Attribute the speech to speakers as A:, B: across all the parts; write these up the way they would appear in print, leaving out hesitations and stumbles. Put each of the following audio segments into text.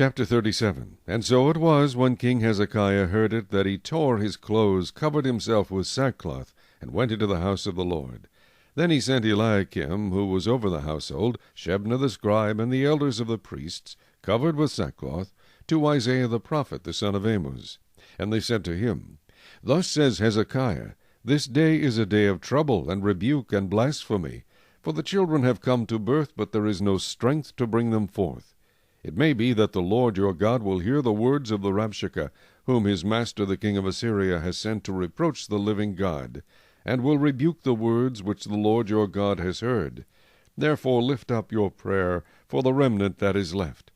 A: Chapter 37. And so it was, when King Hezekiah heard it, that he tore his clothes, covered himself with sackcloth, and went into the house of the Lord. Then he sent Eliakim, who was over the household, Shebna the scribe, and the elders of the priests, covered with sackcloth, to Isaiah the prophet, the son of Amoz. And they said to him, Thus says Hezekiah, This day is a day of trouble, and rebuke, and blasphemy. For the children have come to birth, but there is no strength to bring them forth. It may be that the Lord your God will hear the words of the Rabshakeh, whom his master the king of Assyria has sent to reproach the living God, and will rebuke the words which the Lord your God has heard. Therefore lift up your prayer for the remnant that is left.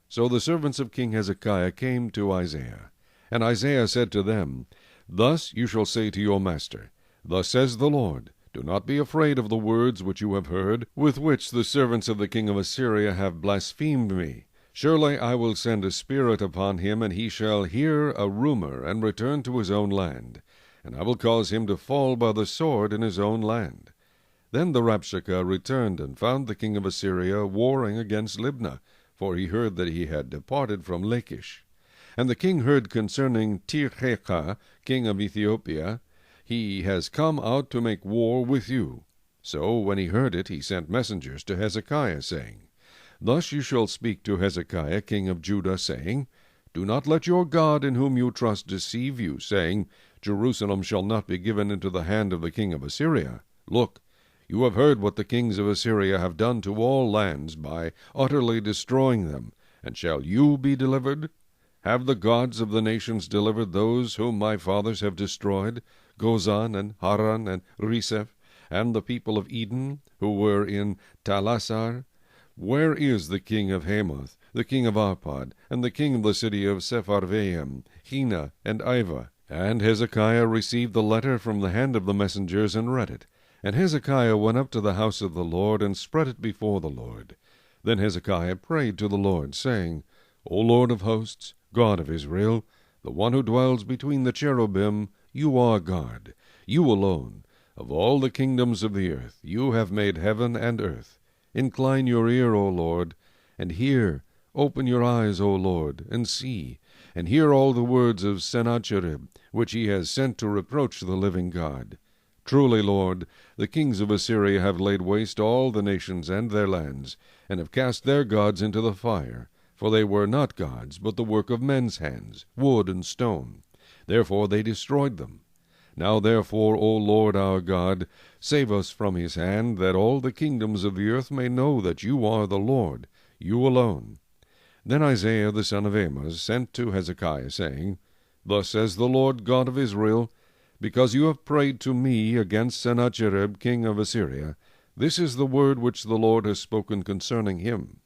A: So the servants of King Hezekiah came to Isaiah. And Isaiah said to them, Thus you shall say to your master, Thus says the Lord, Do not be afraid of the words which you have heard, with which the servants of the king of Assyria have blasphemed me. Surely I will send a spirit upon him, and he shall hear a rumor, and return to his own land. And I will cause him to fall by the sword in his own land. Then the Rabshakeh returned, and found the king of Assyria warring against Libnah, for he heard that he had departed from Lachish. And the king heard concerning Tirhakah, king of Ethiopia, He has come out to make war with you. So when he heard it, he sent messengers to Hezekiah, saying, Thus you shall speak to Hezekiah king of Judah, saying, Do not let your God in whom you trust deceive you, saying, Jerusalem shall not be given into the hand of the king of Assyria. Look, you have heard what the kings of Assyria have done to all lands by utterly destroying them, and shall you be delivered? Have the gods of the nations delivered those whom my fathers have destroyed, Gozan and Haran and Reseph, and the people of Eden, who were in Telassar? Where is the king of Hamath, the king of Arpad, and the king of the city of Sepharvaim, Hena, and Ivah? And Hezekiah received the letter from the hand of the messengers, and read it. And Hezekiah went up to the house of the Lord, and spread it before the Lord. Then Hezekiah prayed to the Lord, saying, O Lord of hosts, God of Israel, the one who dwells between the cherubim, you are God, you alone. Of all the kingdoms of the earth, you have made heaven and earth. Incline your ear, O Lord, and hear. Open your eyes, O Lord, and see, and hear all the words of Sennacherib, which he has sent to reproach the living God. Truly, Lord, the kings of Assyria have laid waste all the nations and their lands, and have cast their gods into the fire. For they were not gods, but the work of men's hands, wood and stone. Therefore they destroyed them. Now therefore, O Lord our God, save us from his hand, that all the kingdoms of the earth may know that you are the Lord, you alone. Then Isaiah the son of Amoz sent to Hezekiah, saying, Thus says the Lord God of Israel, Because you have prayed to me against Sennacherib king of Assyria, this is the word which the Lord has spoken concerning him.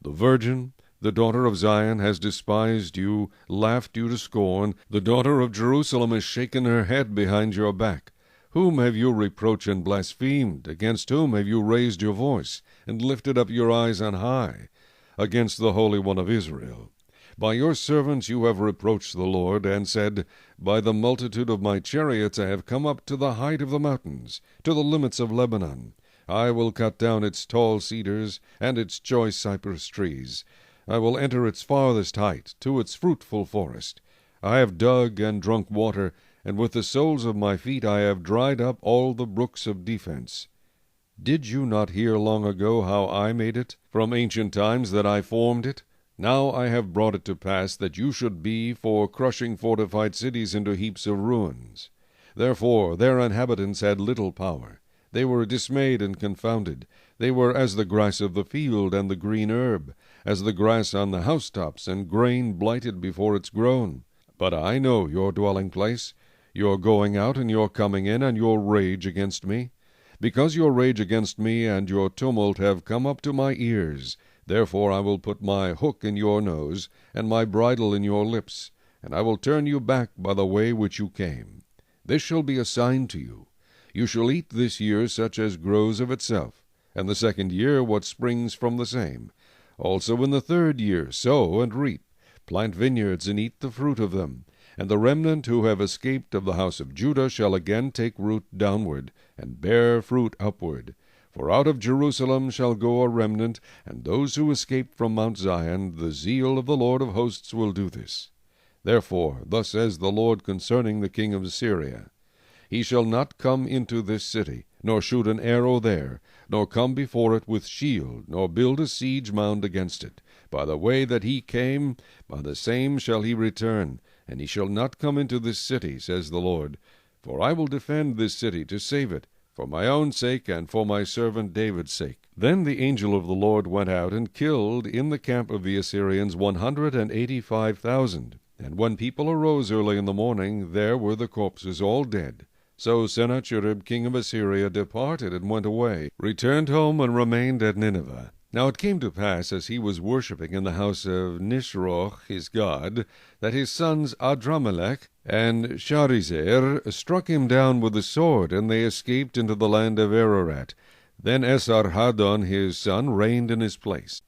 A: The virgin, the daughter of Zion, has despised you, laughed you to scorn. The daughter of Jerusalem has shaken her head behind your back. Whom have you reproached and blasphemed? Against whom have you raised your voice, and lifted up your eyes on high? Against the Holy One of Israel. By your servants you have reproached the Lord, and said, By the multitude of my chariots I have come up to the height of the mountains, to the limits of Lebanon. I will cut down its tall cedars, and its choice cypress trees. I will enter its farthest height, to its fruitful forest. I have dug and drunk water, and with the soles of my feet I have dried up all the brooks of defense. Did you not hear long ago how I made it, from ancient times that I formed it? Now I have brought it to pass that you should be for crushing fortified cities into heaps of ruins. Therefore their inhabitants had little power. They were dismayed and confounded. They were as the grass of the field and the green herb, as the grass on the housetops, and grain blighted before it's grown. But I know your dwelling place, your going out and your coming in, and your rage against me. Because your rage against me and your tumult have come up to my ears, therefore I will put my hook in your nose, and my bridle in your lips, and I will turn you back by the way which you came. This shall be a sign to you. You shall eat this year such as grows of itself, and the second year what springs from the same. Also in the third year sow and reap, plant vineyards and eat the fruit of them. And the remnant who have escaped of the house of Judah shall again take root downward, and bear fruit upward. For out of Jerusalem shall go a remnant, and those who escape from Mount Zion. The zeal of the Lord of hosts will do this. Therefore thus says the Lord concerning the king of Assyria, He shall not come into this city, nor shoot an arrow there, nor come before it with shield, nor build a siege mound against it. By the way that he came, by the same shall he return, and he shall not come into this city, says the Lord. For I will defend this city to save it, for my own sake and for my servant David's sake. Then the angel of the Lord went out and killed in the camp of the Assyrians 185,000. And when people arose early in the morning, there were the corpses all dead. So Sennacherib king of Assyria departed and went away, returned home, and remained at Nineveh. Now it came to pass, as he was worshipping in the house of Nisroch his god, that his sons Adramelech and Sharezer struck him down with the sword, and they escaped into the land of Ararat. Then Esarhaddon his son reigned in his place.